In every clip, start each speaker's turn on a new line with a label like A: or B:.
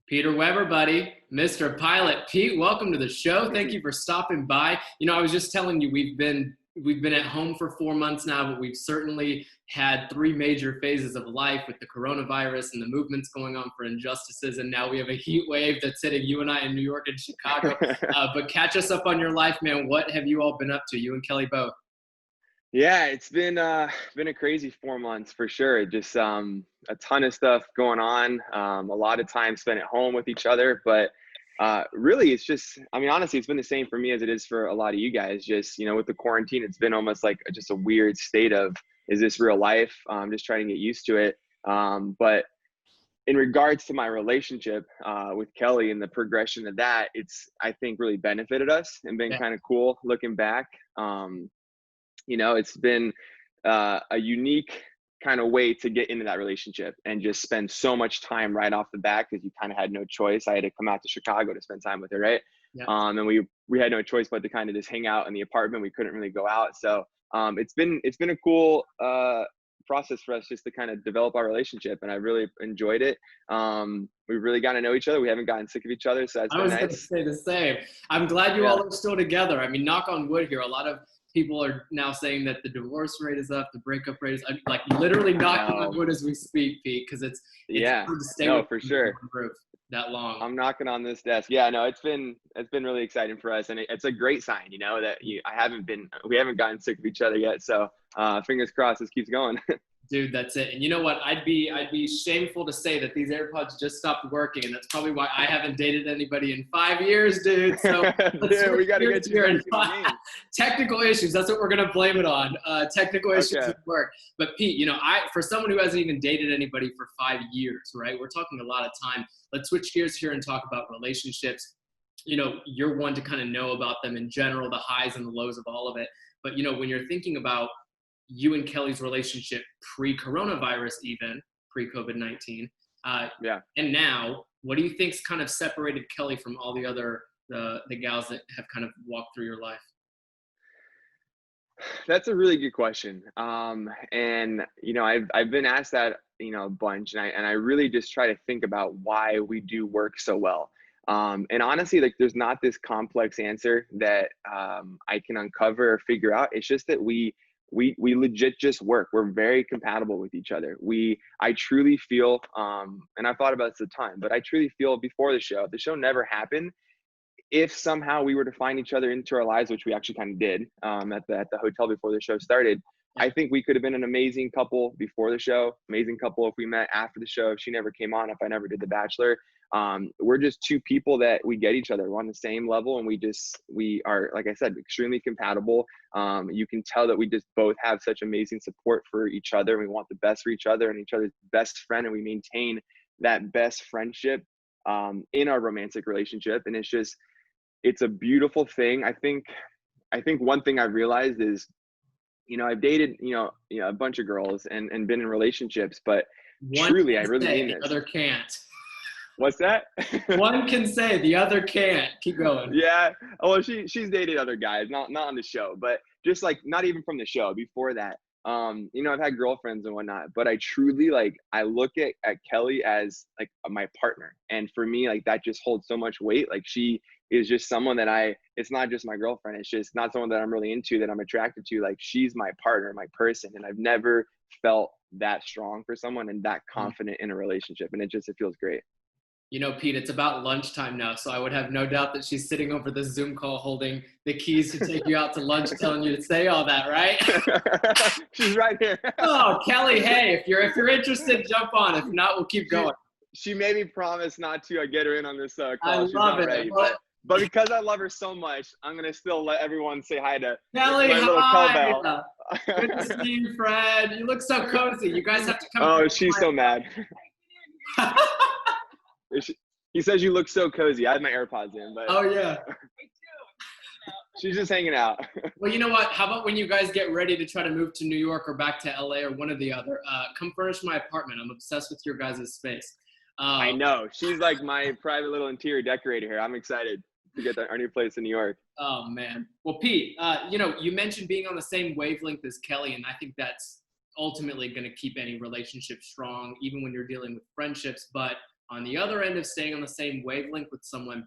A: Peter Weber, buddy, Mr. Pilot. Pete, welcome to the show. Thank you for stopping by. I was just telling you we've been at home for 4 months now, but we've certainly had three major phases of life with the coronavirus and the movements going on for injustices, and now we have a heat wave that's hitting you and I in New York and Chicago. But catch us up on your life, man. What have you all been up to? You and Kelly both.
B: Yeah, it's been a crazy 4 months for sure. Just a ton of stuff going on. A lot of time spent at home with each other, but really, it's just. I mean, honestly, it's been the same for me as it is for a lot of you guys. Just with the quarantine, it's been almost like just a weird state of, is this real life? Just trying to get used to it. But in regards to my relationship with Kelly and the progression of that, it's, I think, really benefited us and been
A: Yeah.
B: kind of cool looking back. It's been a unique kind of way to get into that relationship and just spend so much time right off the bat, because you kind of had no choice. I had to come out to Chicago to spend time with her, right?
A: Yeah.
B: And we had no choice but to kind of just hang out in the apartment. We couldn't really go out, so it's been a cool process for us just to kind of develop our relationship, and I really enjoyed it. We've really gotten to know each other. We haven't gotten sick of each other, so that's
A: I
B: been
A: was going to
B: nice.
A: say the same. I'm glad you
B: Yeah.
A: all are still together. I mean, knock on wood here. A lot of people are now saying that the divorce rate is up, the breakup rate is like literally knocking on
B: No.
A: wood as we speak, Pete, because it's
B: Yeah.
A: hard to stay
B: No,
A: with
B: for
A: people
B: sure.
A: on the roof that long.
B: I'm knocking on this desk. Yeah, no, it's been really exciting for us, and it's a great sign, that we haven't gotten sick of each other yet. So fingers crossed, this keeps going.
A: Dude, that's it. And you know what? I'd be shameful to say that these AirPods just stopped working, and that's probably why I haven't dated anybody in 5 years, dude. So let's
B: Dude, we
A: switch
B: got to
A: gears
B: get you
A: here
B: back
A: and
B: in the game.
A: technical issues. That's what we're gonna blame it on. Technical issues
B: Okay.
A: at work. But Pete, I for someone who hasn't even dated anybody for 5 years, right? We're talking a lot of time. Let's switch gears here and talk about relationships. You're one to kind of know about them in general, the highs and the lows of all of it. But when you're thinking about you and Kelly's relationship pre-coronavirus, even pre-COVID-19,
B: Yeah.
A: and now, what do you think's kind of separated Kelly from all the other the gals that have kind of walked through your life?
B: That's a really good question. And I've been asked that a bunch, and I really just try to think about why we do work so well. And honestly, like, there's not this complex answer that I can uncover or figure out. It's just that we legit just work. We're very compatible with each other. I truly feel, and I've thought about this a ton, but I truly feel before the show, if the show never happened, if somehow we were to find each other into our lives, which we actually kind of did at the hotel before the show started,
A: Yeah.
B: I think we could have been an amazing couple before the show, amazing couple if we met after the show, if she never came on, if I never did The Bachelor. We're just two people that we get each other. We're on the same level, and we are, like I said, extremely compatible. You can tell that we just both have such amazing support for each other. We want the best for each other and each other's best friend, and we maintain that best friendship in our romantic relationship. And it's a beautiful thing. I think one thing I've realized is, I've dated, a bunch of girls and been in relationships, but
A: One
B: truly, I
A: can
B: really
A: say,
B: mean
A: the
B: this.
A: other can't.
B: What's that?
A: One can say, the other can't. Keep going.
B: Yeah. Well, she's dated other guys, not on the show, but just like not even from the show. Before that, I've had girlfriends and whatnot, but I truly, like, I look at Kelly as like my partner, and for me, like, that just holds so much weight. Like, she is just someone that it's not just my girlfriend. It's just not someone that I'm really into, that I'm attracted to. Like, she's my partner, my person, and I've never felt that strong for someone and that confident in a relationship, and it feels great.
A: Pete, it's about lunchtime now, so I would have no doubt that she's sitting over the Zoom call holding the keys to take you out to lunch, telling you to say all that, right?
B: She's right here.
A: Oh, Kelly, hey, if you're interested, jump on. If not, we'll keep going.
B: She made me promise not to get her in on this
A: I
B: call. She's
A: love
B: not
A: it.
B: ready,
A: Well,
B: but because I love her so much, I'm gonna still let everyone say hi to
A: Kelly,
B: my little
A: hi.
B: cowbell.
A: Good to see you, Fred. You look so cozy. You guys have to come.
B: Oh, she's so mad. He says you look so cozy. I have my AirPods in, but
A: Oh, yeah.
B: she's just hanging out.
A: Well, you know what? How about when you guys get ready to try to move to New York or back to LA or one or the other, come furnish my apartment. I'm obsessed with your guys' space.
B: I know. She's like my private little interior decorator here. I'm excited to get our new place in New York.
A: Oh, man. Well, Pete, you mentioned being on the same wavelength as Kelly, and I think that's ultimately going to keep any relationship strong, even when you're dealing with friendships. But on the other end of staying on the same wavelength with someone,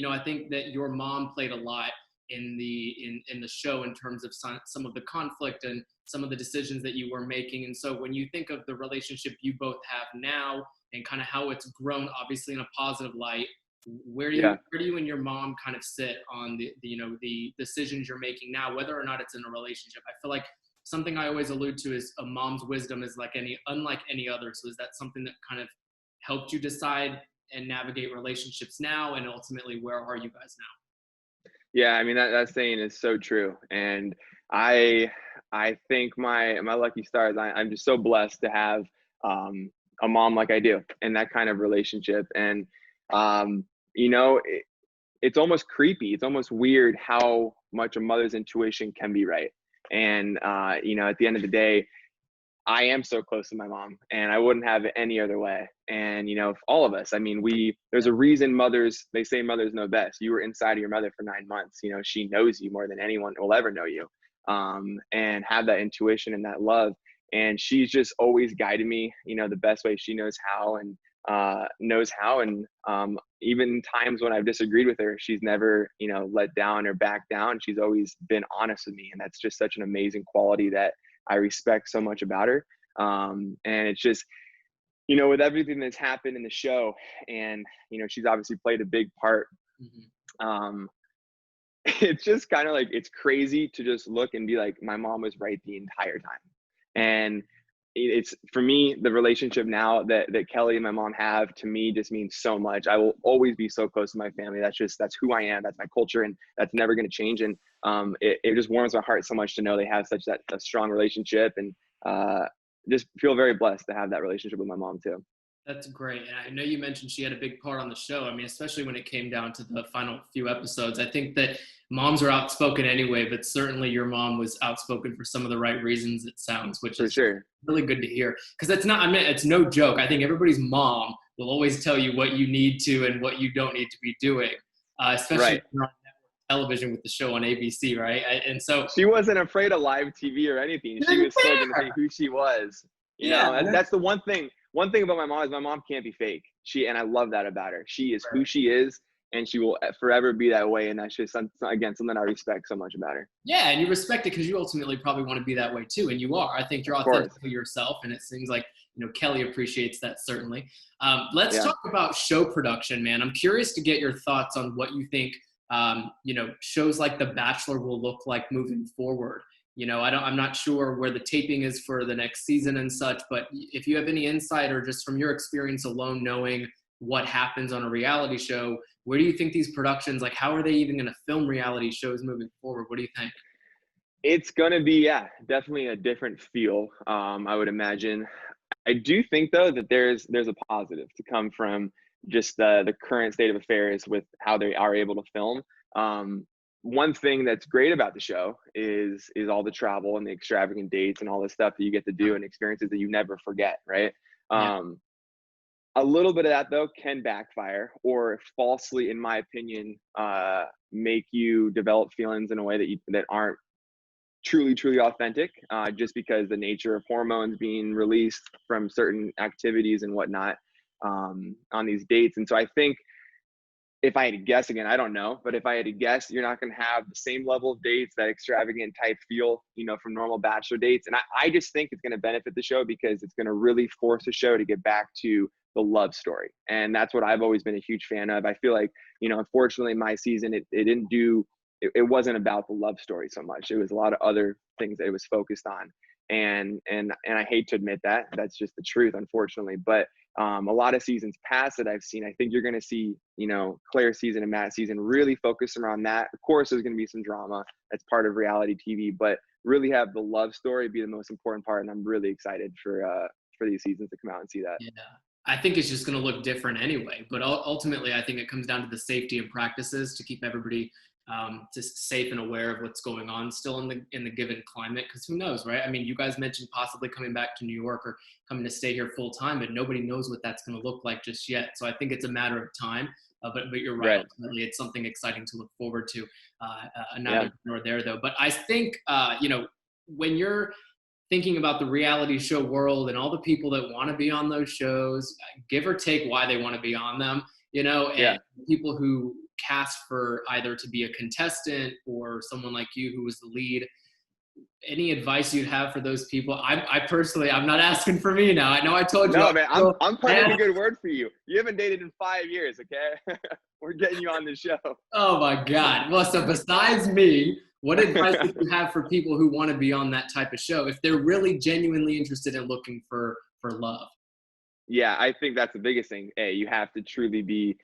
A: I think that your mom played a lot in the show in terms of some of the conflict and some of the decisions that you were making. And so when you think of the relationship you both have now and kind of how it's grown, obviously in a positive light,
B: Yeah.
A: where do you and your mom kind of sit on the decisions you're making now, whether or not it's in a relationship? I feel like something I always allude to is a mom's wisdom is unlike any other. So is that something that kind of helped you decide and navigate relationships now, and ultimately where are you guys now?
B: Yeah, I mean that saying is so true, and I think my lucky stars. I'm just so blessed to have a mom like I do, and that kind of relationship. And um, it's almost creepy. It's almost weird how much a mother's intuition can be right. And at the end of the day, I am so close to my mom, and I wouldn't have it any other way. And all of us. I mean, there's a reason they say mothers know best. You were inside of your mother for 9 months. She knows you more than anyone will ever know you, and have that intuition and that love. And she's just always guided me, the best way she knows how, and and even times when I've disagreed with her, she's never let down or backed down. She's always been honest with me, and that's just such an amazing quality that I respect so much about her. And it's just, with everything that's happened in the show, and, she's obviously played a big part. Um, it's just kind of like, it's crazy to just look and be like, my mom was right the entire time. And it's, for me, the relationship now that Kelly and my mom have, to me, just means so much. I will always be so close to my family. That's who I am. That's my culture, and that's never going to change. And it just warms my heart so much to know they have such a strong relationship, and just feel very blessed to have that relationship with my mom too.
A: That's great. And I know you mentioned she had a big part on the show. I mean, especially when it came down to the final few episodes. I think that moms are outspoken anyway, but certainly your mom was outspoken for some of the right reasons, it sounds, which
B: For
A: is
B: sure.
A: really good to hear. Because it's no joke. I think everybody's mom will always tell you what you need to and what you don't need to be doing, especially
B: Right.
A: on television with the show on ABC, right? And so
B: She wasn't afraid of live TV or anything. She was still going to be who she was.
A: yeah,
B: That's the one thing. One thing about my mom is my mom can't be fake. And I love that about her. She is who she is, and she will forever be that way. And that's just something I respect so much about her.
A: yeah, and you respect it because you ultimately probably want to be that way too, and you are. I think you're
B: Of course.
A: authentically yourself, and it seems like Kelly appreciates that certainly. Let's
B: Yeah.
A: talk about show production, man. I'm curious to get your thoughts on what you think. Shows like The Bachelor will look like moving forward. I'm not sure where the taping is for the next season and such, but if you have any insight or just from your experience alone, knowing what happens on a reality show, where do you think these productions, like, how are they even going to film reality shows moving forward? What do you think?
B: It's going to be, yeah, definitely a different feel, I would imagine. I do think, though, that there's a positive to come from just the current state of affairs with how they are able to film. One thing that's great about the show is all the travel and the extravagant dates and all the stuff that you get to do and experiences that you never forget, right?
A: Yeah.
B: A little bit of that, though, can backfire or falsely, in my opinion, make you develop feelings in a way that aren't truly authentic, just because the nature of hormones being released from certain activities and whatnot, on these dates. And so I think, if I had to guess, again, I don't know, but if I had to guess, you're not going to have the same level of dates, that extravagant type feel, from normal Bachelor dates. And I just think it's going to benefit the show because it's going to really force the show to get back to the love story. And that's what I've always been a huge fan of. I feel like, unfortunately, my season, it wasn't about the love story so much. It was a lot of other things that it was focused on. And I hate to admit that. That's just the truth, unfortunately. But a lot of seasons past that I've seen, I think you're going to see, Claire's season and Matt's season really focus around that. Of course, there's going to be some drama. That's part of reality TV, but really have the love story be the most important part. And I'm really excited for these seasons to come out and see that.
A: Yeah. I think it's just going to look different anyway. But ultimately, I think it comes down to the safety of practices to keep everybody just safe and aware of what's going on still in the given climate. Because who knows, right? I mean, you guys mentioned possibly coming back to New York or coming to stay here full time, but nobody knows what that's going to look like just yet. So I think it's a matter of time. But you're right. Ultimately, it's something exciting to look forward to. Neither nor there, though. But I think when you're thinking about the reality show world and all the people that want to be on those shows, give or take why they want to be on them, you know,
B: Yeah.
A: and people who cast for either to be a contestant or someone like you who was the lead. Any advice you'd have for those people? I personally, I'm not asking for me now. I know I told you.
B: No, man, I'm putting in a good word for you. You haven't dated in 5 years, okay? We're getting you on the show.
A: Oh my God. Well, so besides me, what advice would you have for people who want to be on that type of show if they're really genuinely interested in looking for love?
B: Yeah, I think that's the biggest thing. A, you have to truly be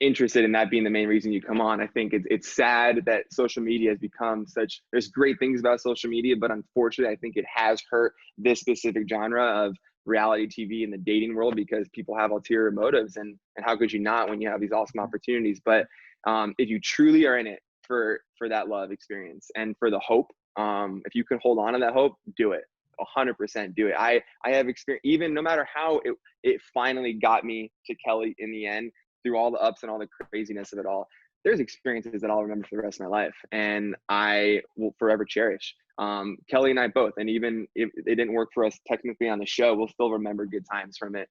B: interested in that being the main reason you come on. I think it's sad that social media has become such, there's great things about social media, but unfortunately, I think it has hurt this specific genre of reality TV in the dating world because people have ulterior motives, and how could you not when you have these awesome opportunities? But if you truly are in it for that love experience and for the hope, if you can hold on to that hope, do it. 100% do it. I have experience, even no matter how it finally got me to Kelly in the end, through all the ups and all the craziness of it all, there's experiences that I'll remember for the rest of my life and I will forever cherish. Kelly and I both, and even if it didn't work for us technically on the show, we'll still remember good times from it.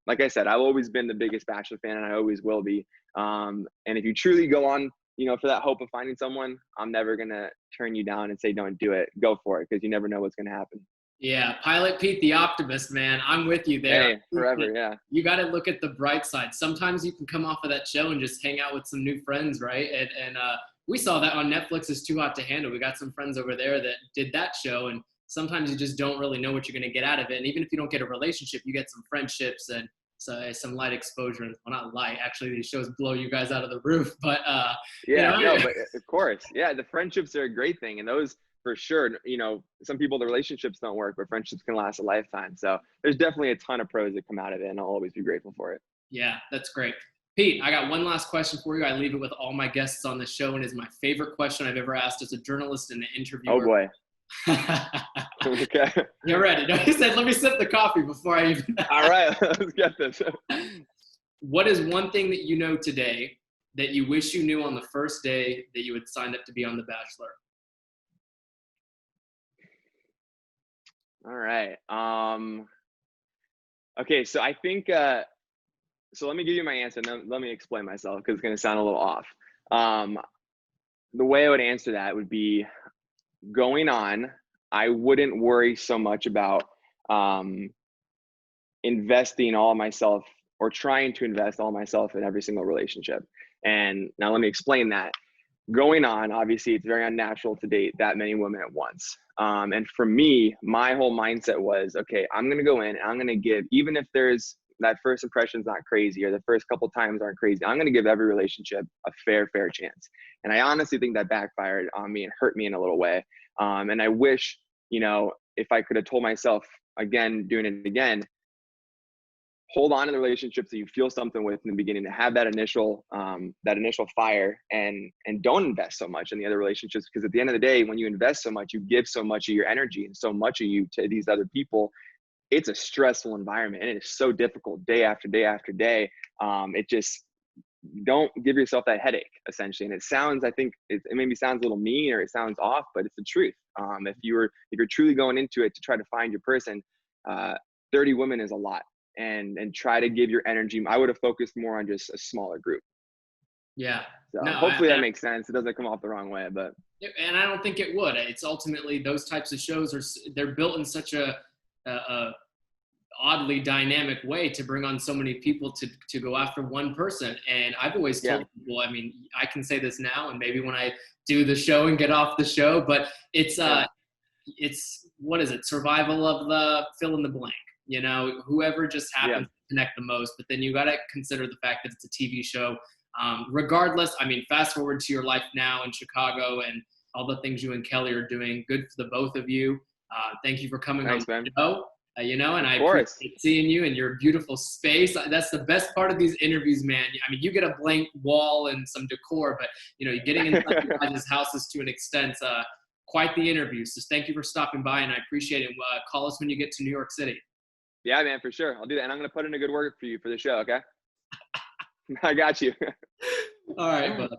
B: Like I said, I've always been the biggest Bachelor fan and I always will be. And if you truly go on, you know, for that hope of finding someone, I'm never going to turn you down and say, don't do it. Go for it. Because you never know what's going to happen.
A: Yeah, Pilot Pete the optimist, man. I'm with you there.
B: Hey, forever, yeah.
A: You got to look at the bright side. Sometimes you can come off of that show and just hang out with some new friends, right? And we saw that on Netflix's Too Hot to Handle. We got some friends over there that did that show, and sometimes you just don't really know what you're going to get out of it. And even if you don't get a relationship, you get some friendships and some light exposure. Well, not light. Actually, these shows blow you guys out of the roof. But
B: yeah, you know, no, but of course, yeah, the friendships are a great thing, and those for sure. You know, some people the relationships don't work, but friendships can last a lifetime. So there's definitely a ton of pros that come out of it, and I'll always be grateful for it.
A: Yeah, that's great. Pete, I got one last question for you. I leave it with all my guests on the show, and is my favorite question I've ever asked as a journalist and an interviewer.
B: Oh boy. Okay.
A: You're ready. No, he said, let me sip the coffee before I even.
B: All right, let's get this.
A: What is one thing that you know today that you wish you knew on the first day that you had signed up to be on The Bachelor?
B: All right. Okay, so I think so let me give you my answer and then let me explain myself because it's going to sound a little off. The way I would answer that would be going on, I wouldn't worry so much about investing all myself or trying to invest all myself in every single relationship. And now let me explain that. Going on, obviously, it's very unnatural to date that many women at once. And for me, my whole mindset was, okay, I'm going to go in and I'm going to give, even if there's that first impression is not crazy or the first couple times aren't crazy, I'm going to give every relationship a fair chance. And I honestly think that backfired on me and hurt me in a little way. And I wish, you know, if I could have told myself again, doing it again, hold on to the relationships that you feel something with in the beginning, to have that initial fire, and don't invest so much in the other relationships, because at the end of the day, when you invest so much, you give so much of your energy and so much of you to these other people. It's a stressful environment and it is so difficult day after day after day. It just, don't give yourself that headache essentially. And it sounds, I think it maybe sounds a little mean or it sounds off, but it's the truth. If you're truly going into it to try to find your person, 30 women is a lot. And try to give your energy. I would have focused more on just a smaller group.
A: Yeah.
B: So no, hopefully that makes sense. It doesn't come off the wrong way, but.
A: And I don't think it would. It's ultimately those types of shows they're built in such a oddly dynamic way to bring on so many people to go after one person. And I've always told people, I mean, I can say this now and maybe when I do the show and get off the show, but it's what is it? Survival of the fill in the blank. You know, whoever just happens to connect the most. But then you got to consider the fact that it's a TV show. Regardless, I mean, fast forward to your life now in Chicago and all the things you and Kelly are doing. Good for the both of you. Thank you for coming on the show. You know, and I appreciate seeing you in your beautiful space. That's the best part of these interviews, man. I mean, you get a blank wall and some decor, but, you know, you're getting inside your guys' houses to an extent. Quite the interview. So thank you for stopping by, and I appreciate it. Call us when you get to New York City. Yeah, man, for sure. I'll do that. And I'm going to put in a good word for you for the show, okay? I got you. All right, brother.